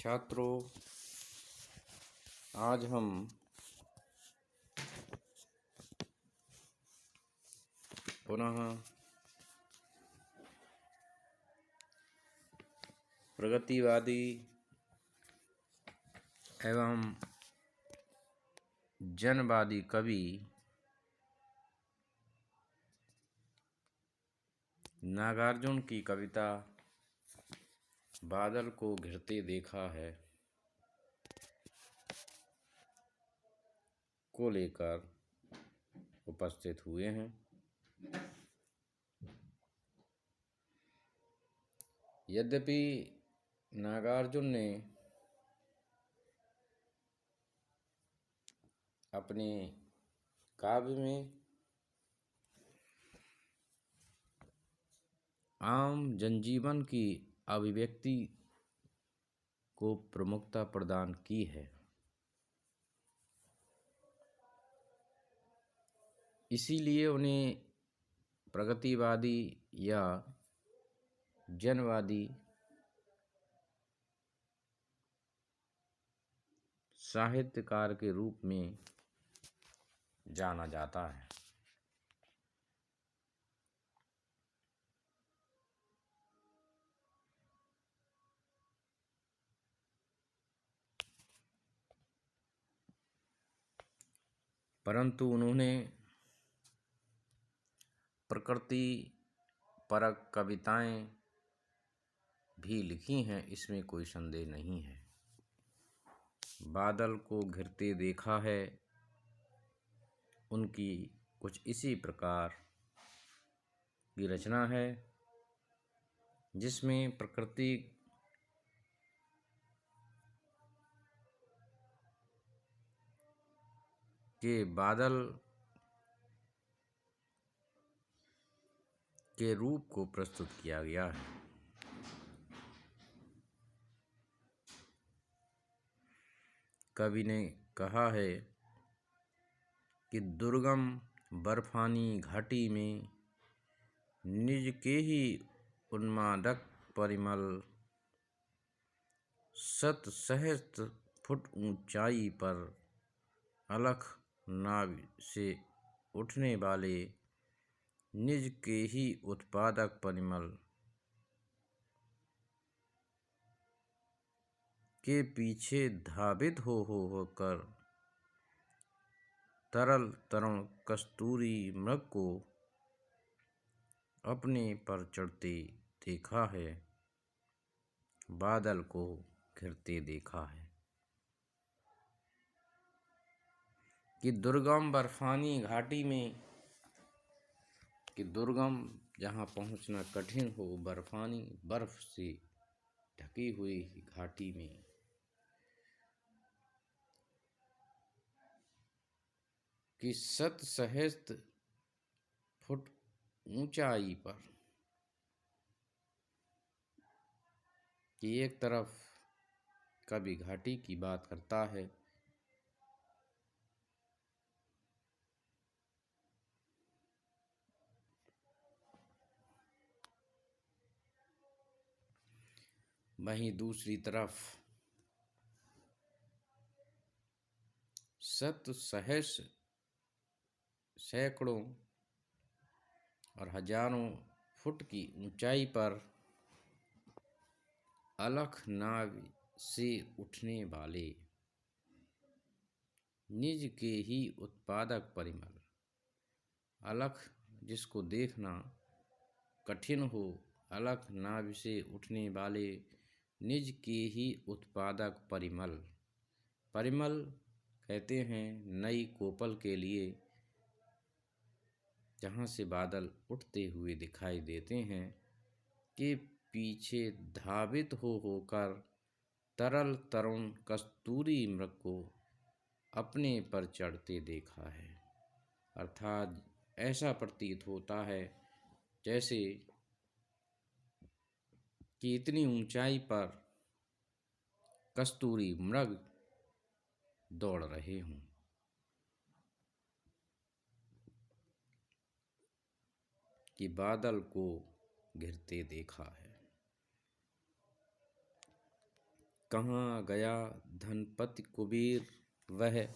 छात्रों, आज हम पुनः प्रगतिवादी एवं जनवादी कवि नागार्जुन की कविता बादल को घिरते देखा है को लेकर उपस्थित हुए हैं। यद्यपि नागार्जुन ने अपने काव्य में आम जनजीवन की अभिव्यक्ति को प्रमुखता प्रदान की है, इसीलिए उन्हें प्रगतिवादी या जनवादी साहित्यकार के रूप में जाना जाता है। परंतु उन्होंने प्रकृति परक कविताएं भी लिखी हैं, इसमें कोई संदेह नहीं है। बादल को घिरते देखा है उनकी कुछ इसी प्रकार की रचना है, जिसमें प्रकृति के बादल के रूप को प्रस्तुत किया गया है। कवि ने कहा है कि दुर्गम बर्फानी घाटी में निज के ही उन्मादक परिमल, शत सहस्त्र फुट ऊंचाई पर अलख नाव से उठने वाले निज के ही उत्पादक परिमल के पीछे धावित होकर तरल तरुण कस्तूरी मृग को अपने पर चढ़ते देखा है, बादल को घिरते देखा है। कि दुर्गम बर्फानी घाटी में, कि दुर्गम जहाँ पहुँचना कठिन हो, बर्फानी बर्फ से ढकी हुई घाटी में कि शत सहस्त्र फुट ऊंचाई पर, कि एक तरफ कभी घाटी की बात करता है, वहीं दूसरी तरफ शत सहस्त्र सैकड़ों और हजारों फुट की ऊंचाई पर अलख नाव से उठने वाले निज के ही उत्पादक परिमल, अलख जिसको देखना कठिन हो, अलख नाव से उठने वाले निज के ही उत्पादक परिमल। परिमल कहते हैं नई कोपल के लिए, जहाँ से बादल उठते हुए दिखाई देते हैं, कि पीछे धावित होकर तरल तरुण कस्तूरी मृग को अपने पर चढ़ते देखा है। अर्थात ऐसा प्रतीत होता है जैसे कि इतनी ऊंचाई पर कस्तूरी मृग दौड़ रहे हों। कि बादल को घिरते देखा है। कहाँ गया धनपति कुबेर वह,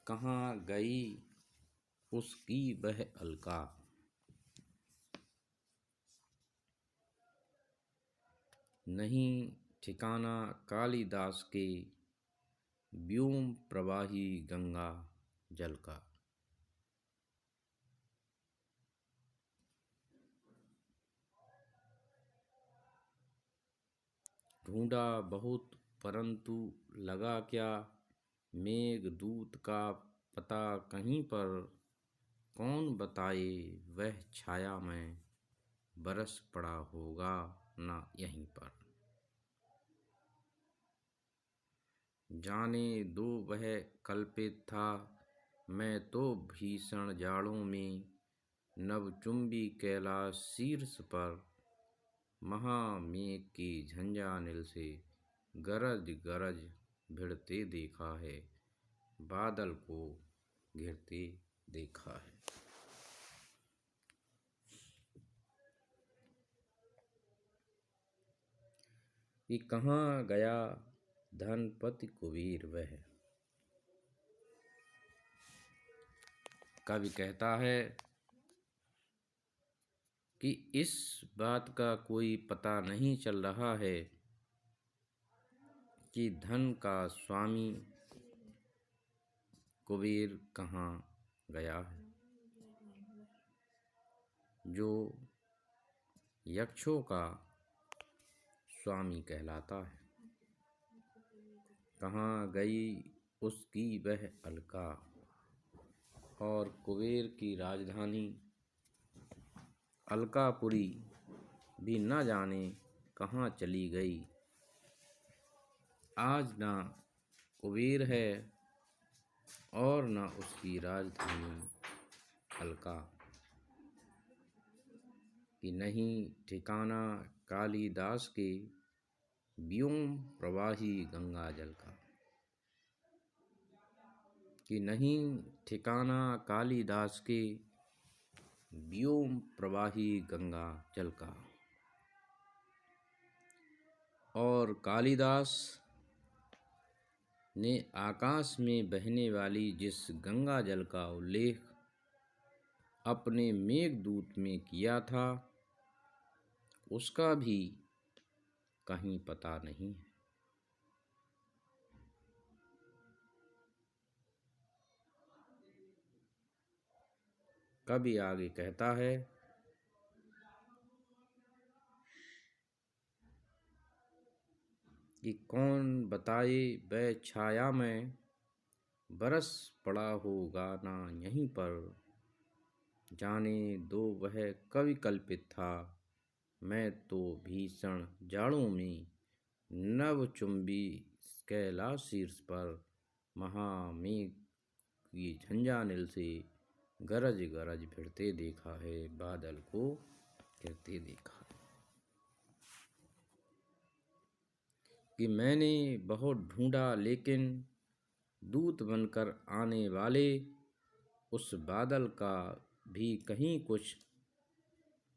कहाँ गई उसकी वह अलका। नहीं ठिकाना कालिदास के व्योम प्रवाही गंगा जल का। ढूंढा बहुत परंतु लगा क्या, मेघदूत का पता कहीं पर। कौन बताए वह छाया में, बरस पड़ा होगा ना यहीं पर। जाने दो वह कल्पित था, मैं तो भीषण जाड़ों में। नवचुंबी कैलाश शीर्ष पर, महामेघ की झंझानिल से गरज गरज भिड़ते देखा है। बादल को घिरते देखा है। कि कहाँ गया धनपति कुबेर वह। कवि कहता है कि इस बात का कोई पता नहीं चल रहा है कि धन का स्वामी कुबेर कहाँ गया है, जो यक्षों का स्वामी कहलाता है। कहाँ गई उसकी वह अलका, और कुबेर की राजधानी अलकापुरी भी न जाने कहाँ चली गई। आज ना कुबेर है और न उसकी राजधानी अलका। कि नहीं ठिकाना कालिदास के व्योम प्रवाही गंगा जल का। कि नहीं ठिकाना कालिदास के व्योम प्रवाही गंगा जल का। और कालिदास ने आकाश में बहने वाली जिस गंगा जल का उल्लेख अपने मेघदूत में किया था, उसका भी कहीं पता नहीं है। कवि आगे कहता है कि कौन बताए वह छाया में, बरस पड़ा होगा ना यहीं पर। जाने दो वह कवि कल्पित था, मैं तो भीषण जाड़ों में। नवचुंबी कैलाश शीर्ष पर, महामेघ की झंझानिल से गरज गरज भिड़ते देखा है। बादल को गिरते देखा है। कि मैंने बहुत ढूंढा लेकिन दूत बनकर आने वाले उस बादल का भी कहीं कुछ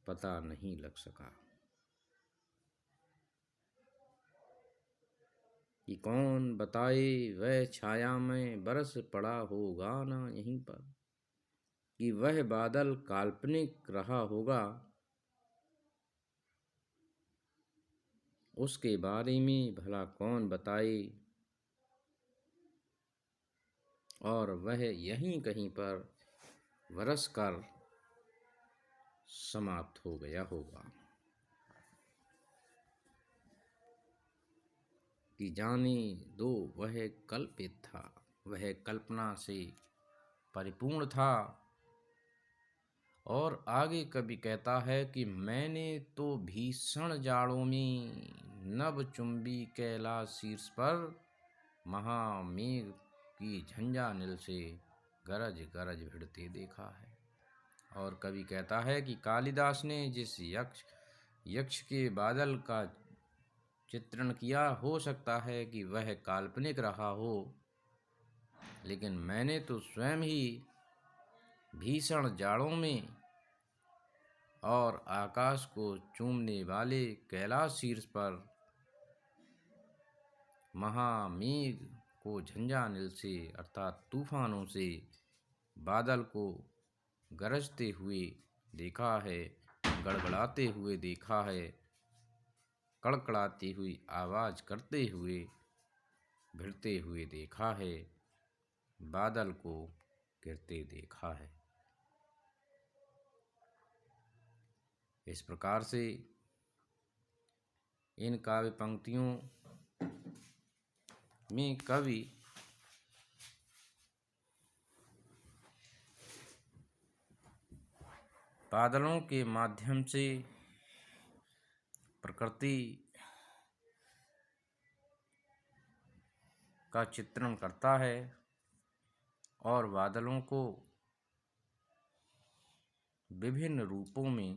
पता नहीं लग सका। कि कौन बताए वह छाया में, बरस पड़ा होगा ना यहीं पर। कि वह बादल काल्पनिक रहा होगा, उसके बारे में भला कौन बताए। और वह यहीं कहीं पर बरस कर समाप्त हो गया होगा। कि जाने दो वह कल्पित था, वह कल्पना से परिपूर्ण था। और आगे कवि कहता है कि मैंने तो भीषण जाड़ों में, नवचुंबी कैलाश शीर्ष पर, महामेघ की झंझानिल से गरज गरज भिड़ते देखा है। और कवि कहता है कि कालिदास ने जिस यक्ष के बादल का चित्रण किया, हो सकता है कि वह काल्पनिक रहा हो, लेकिन मैंने तो स्वयं ही भीषण जाड़ों में और आकाश को चूमने वाले कैलाश शीर्ष पर महामेघ को झंझानिल से अर्थात तूफानों से बादल को गरजते हुए देखा है, गड़गड़ाते हुए देखा है, कड़कड़ाती हुई आवाज़ करते हुए भिड़ते हुए देखा है, बादल को गिरते देखा है। इस प्रकार से इन काव्य पंक्तियों में कवि बादलों के माध्यम से प्रकृति का चित्रण करता है और बादलों को विभिन्न रूपों में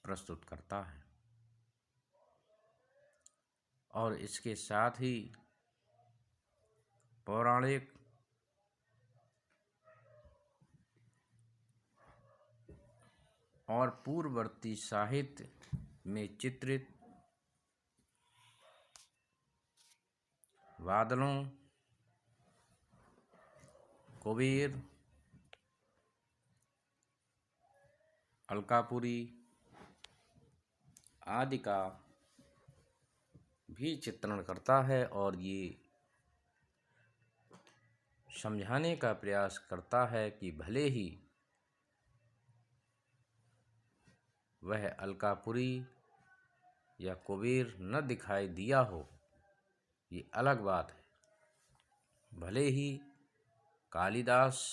प्रस्तुत करता है और इसके साथ ही पौराणिक और पूर्ववर्ती साहित्य में चित्रित बादलों, कुबेर, अलकापुरी आदि का भी चित्रण करता है और ये समझाने का प्रयास करता है कि भले ही वह अलकापुरी या कुबेर न दिखाई दिया हो, ये अलग बात है। भले ही कालिदास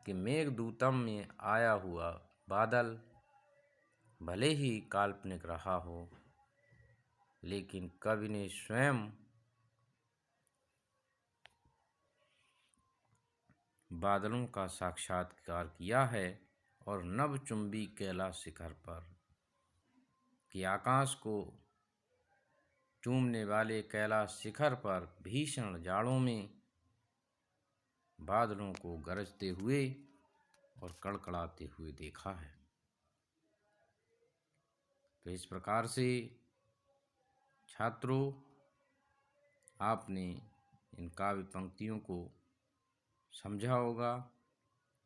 के मेघदूतम में आया हुआ बादल भले ही काल्पनिक रहा हो, लेकिन कवि ने स्वयं बादलों का साक्षात्कार किया है और नभचुंबी कैलाश शिखर पर कि आकाश को चूमने वाले कैलाश शिखर पर भीषण जाड़ों में बादलों को गरजते हुए और कड़कड़ाते हुए देखा है। तो इस प्रकार से छात्रों, आपने इन काव्य पंक्तियों को समझा होगा।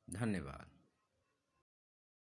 धन्यवाद।